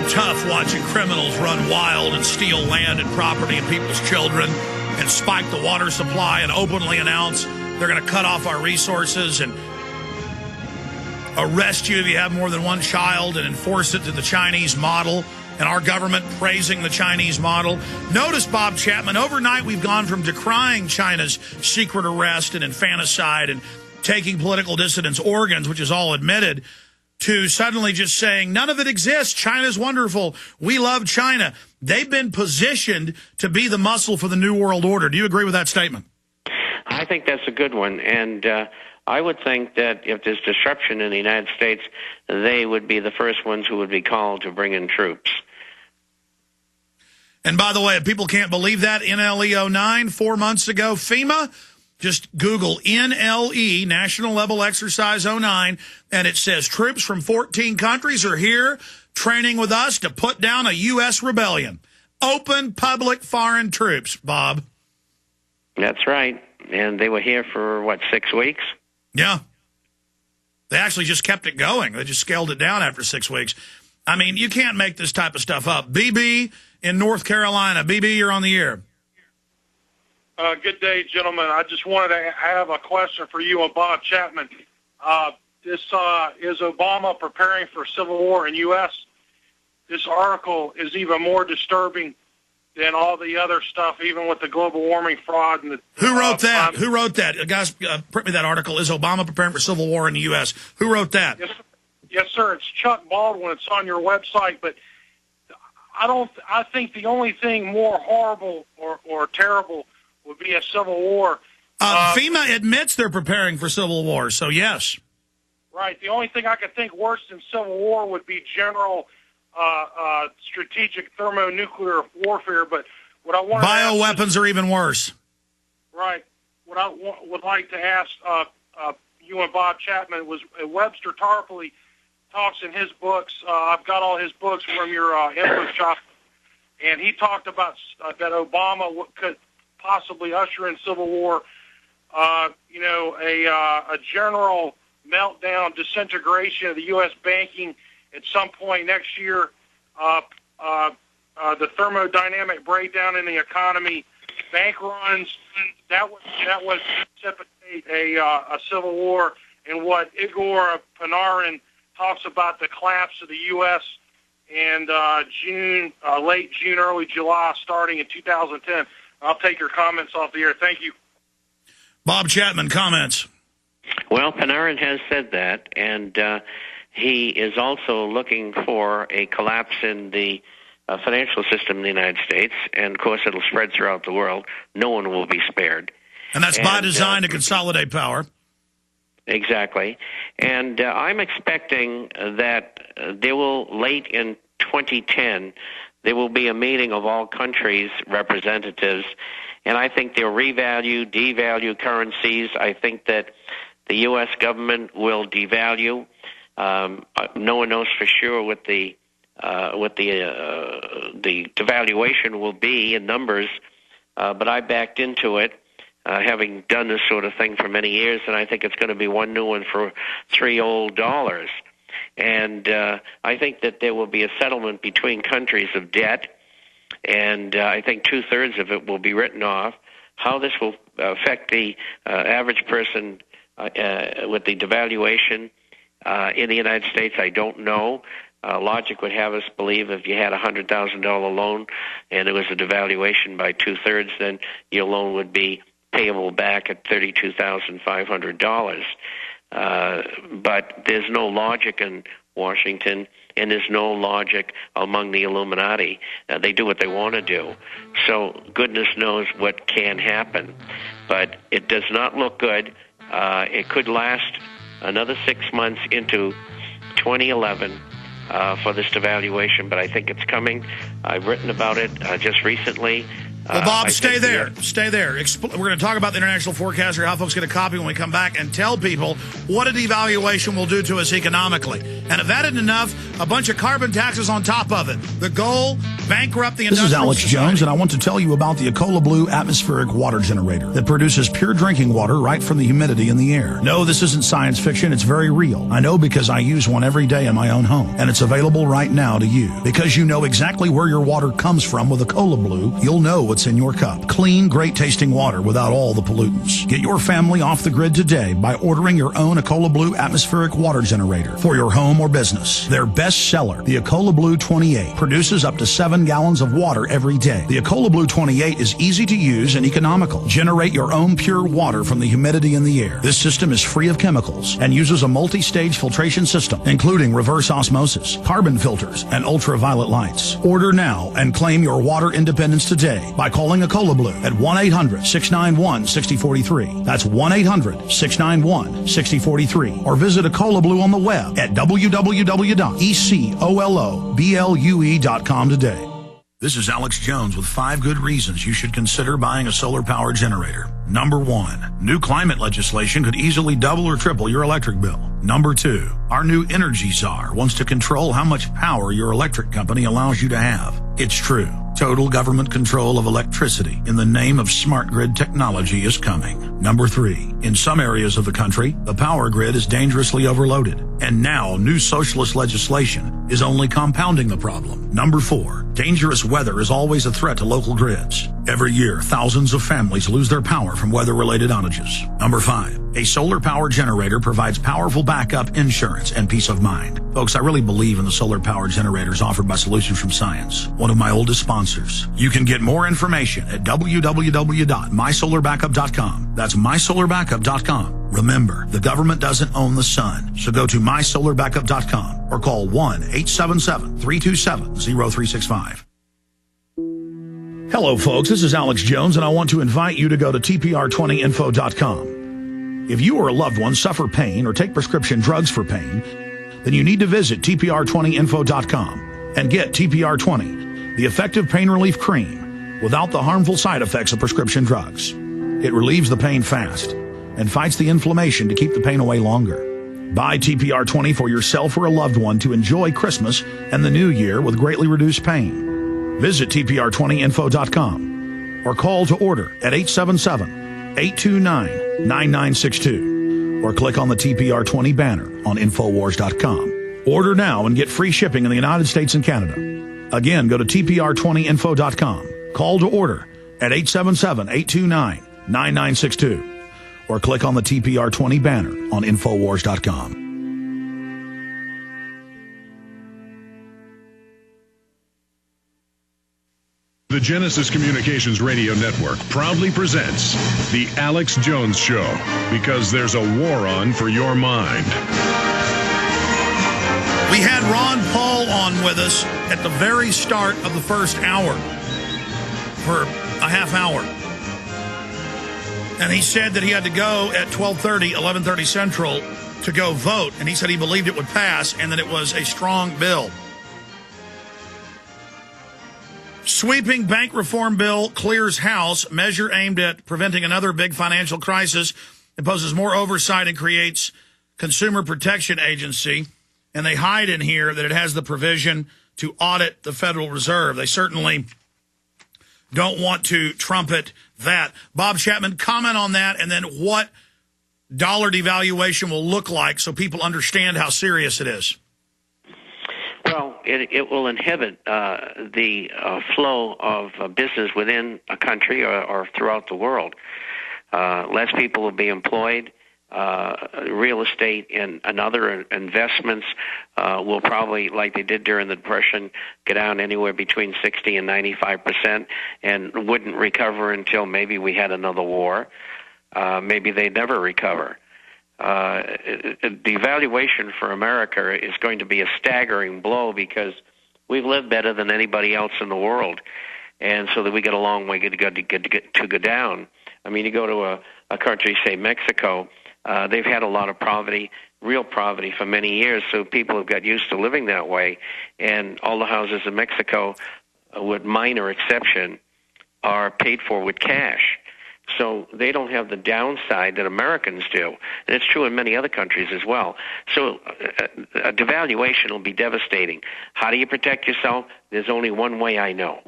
tough watching criminals run wild and steal land and property and people's children and spike the water supply and openly announce they're going to cut off our resources and arrest you if you have more than one child and enforce it to the Chinese model, and our government praising the Chinese model. Notice, Bob Chapman, overnight we've gone from decrying China's secret arrest and infanticide and taking political dissidents' organs, which is all admitted, to suddenly just saying, none of it exists. China's wonderful. We love China. They've been positioned to be the muscle for the New World Order. Do you agree with that statement? I think that's a good one. And I would think that if there's disruption in the United States, they would be the first ones who would be called to bring in troops. And by the way, if people can't believe that, NLE 09, 4 months ago, FEMA, just Google NLE, National Level Exercise 09, and it says troops from 14 countries are here training with us to put down a U.S. rebellion. Open public foreign troops, Bob. That's right. And they were here for, 6 weeks? Yeah. They actually just kept it going. They just scaled it down after 6 weeks. I mean, you can't make this type of stuff up. BB in North Carolina. BB, you're on the air. Good day, gentlemen. I just wanted to have a question for you and Bob Chapman. Is Obama preparing for civil war in U.S.? This article is even more disturbing than all the other stuff, even with the global warming fraud. And who wrote that? Who wrote that? Guys, print me that article. Is Obama preparing for civil war in the U.S.? Who wrote that? Yes, sir. It's Chuck Baldwin. It's on your website, but I think the only thing more horrible or terrible would be a civil war. FEMA admits they're preparing for civil war, so yes. Right. The only thing I could think worse than civil war would be general strategic thermonuclear warfare. But what I want bioweapons are even worse. Right. What I would like to ask you and Bob Chapman was Webster Tarpley talks in his books. I've got all his books from your info shop, and he talked about that Obama could possibly usher in civil war, a general meltdown, disintegration of the U.S. banking at some point next year, the thermodynamic breakdown in the economy, bank runs, that would precipitate a civil war, and what Igor Panarin talks about the collapse of the U.S. and late June, early July, starting in 2010. I'll take your comments off the air. Thank you. Bob Chapman, comments. Well, Panarin has said that, and he is also looking for a collapse in the financial system in the United States, and, of course, it'll spread throughout the world. No one will be spared. And that's by design to consolidate power. Exactly. And I'm expecting that there will, late in 2010, there will be a meeting of all countries' representatives, and I think they'll revalue, devalue currencies. I think that the U.S. government will devalue. No one knows for sure what the devaluation will be in numbers, but I backed into it, having done this sort of thing for many years, and I think it's going to be one new one for $3 old. And I think that there will be a settlement between countries of debt, and I think 2/3 of it will be written off. How this will affect the average person with the devaluation in the United States, I don't know. Logic would have us believe if you had a $100,000 loan and there was a devaluation by 2/3, then your loan would be payable back at $32,500. But there's no logic in Washington, and there's no logic among the Illuminati. They do what they want to do. So goodness knows what can happen. But it does not look good. It could last another 6 months into 2011 for this devaluation, but I think it's coming. I've written about it just recently. Well, Bob, stay there. Stay there. We're going to talk about the International Forecaster, how folks get a copy when we come back, and tell people what a devaluation will do to us economically. And if that isn't enough, a bunch of carbon taxes on top of it. The goal, bankrupt the This is industrial Alex society. Jones, and I want to tell you about the Ecola Blue atmospheric water generator that produces pure drinking water right from the humidity in the air. No, this isn't science fiction. It's very real. I know because I use one every day in my own home, and it's available right now to you. Because you know exactly where your water comes from with Ecola Blue, you'll know what's in your cup. Clean, great-tasting water without all the pollutants. Get your family off the grid today by ordering your own Ecola Blue atmospheric water generator for your home or business. Their best seller, the Ecola Blue 28, produces up to 7 gallons of water every day. The Ecola Blue 28 is easy to use and economical. Generate your own pure water from the humidity in the air. This system is free of chemicals and uses a multi-stage filtration system, including reverse osmosis, carbon filters, and ultraviolet lights. Order now and claim your water independence today by calling Ecola Blue at 1-800-691-6043. That's 1-800-691-6043. Or visit Ecola Blue on the web at www.ecoloblu.com today. This is Alex Jones with 5 good reasons you should consider buying a solar power generator. Number 1, new climate legislation could easily double or triple your electric bill. Number 2, our new energy czar wants to control how much power your electric company allows you to have. It's true. Total government control of electricity in the name of smart grid technology is coming. Number 3, in some areas of the country, the power grid is dangerously overloaded. And now new socialist legislation is only compounding the problem. Number 4, dangerous weather is always a threat to local grids. Every year, thousands of families lose their power from weather-related outages. Number 5, a solar power generator provides powerful backup insurance and peace of mind. Folks, I really believe in the solar power generators offered by Solutions from Science, one of my oldest sponsors. You can get more information at www.mysolarbackup.com. That's mysolarbackup.com. Remember, the government doesn't own the sun, so go to mysolarbackup.com or call 1-877-327-0365. Hello, folks. This is Alex Jones, and I want to invite you to go to TPR20info.com. If you or a loved one suffer pain or take prescription drugs for pain, then you need to visit TPR20info.com and get TPR20, the effective pain relief cream without the harmful side effects of prescription drugs. It relieves the pain fast and fights the inflammation to keep the pain away longer. Buy TPR20 for yourself or a loved one to enjoy Christmas and the new year with greatly reduced pain. Visit TPR20info.com or call to order at 877-829-9962 or click on the TPR20 banner on Infowars.com. Order now and get free shipping in the United States and Canada. Again, go to TPR20info.com. Call to order at 877-829-9962 or click on the TPR20 banner on Infowars.com. The Genesis Communications Radio Network proudly presents The Alex Jones Show, because there's a war on for your mind. We had Ron Paul on with us at the very start of the first hour for a half hour. And he said that he had to go at 12:30, 11:30 Central to go vote. And he said he believed it would pass and that it was a strong bill. Sweeping bank reform bill clears House. Measure aimed at preventing another big financial crisis. Imposes more oversight and creates Consumer Protection Agency. And they hide in here that it has the provision to audit the Federal Reserve. They certainly don't want to trumpet that. Bob Chapman, comment on that, and then what dollar devaluation will look like so people understand how serious it is. Well, it will inhibit the flow of business within a country or throughout the world. Less people will be employed. Real estate and other investments will probably, like they did during the Depression, go down anywhere between 60 and 95% and wouldn't recover until maybe we had another war. Maybe they'd never recover. The evaluation for America is going to be a staggering blow because we've lived better than anybody else in the world, and so that we got a long way to go down. I mean, you go to a country, say Mexico, they've had a lot of poverty, real poverty for many years, so people have got used to living that way, and all the houses in Mexico, with minor exception, are paid for with cash. So they don't have the downside that Americans do. And it's true in many other countries as well. So a devaluation will be devastating. How do you protect yourself? There's only one way I know.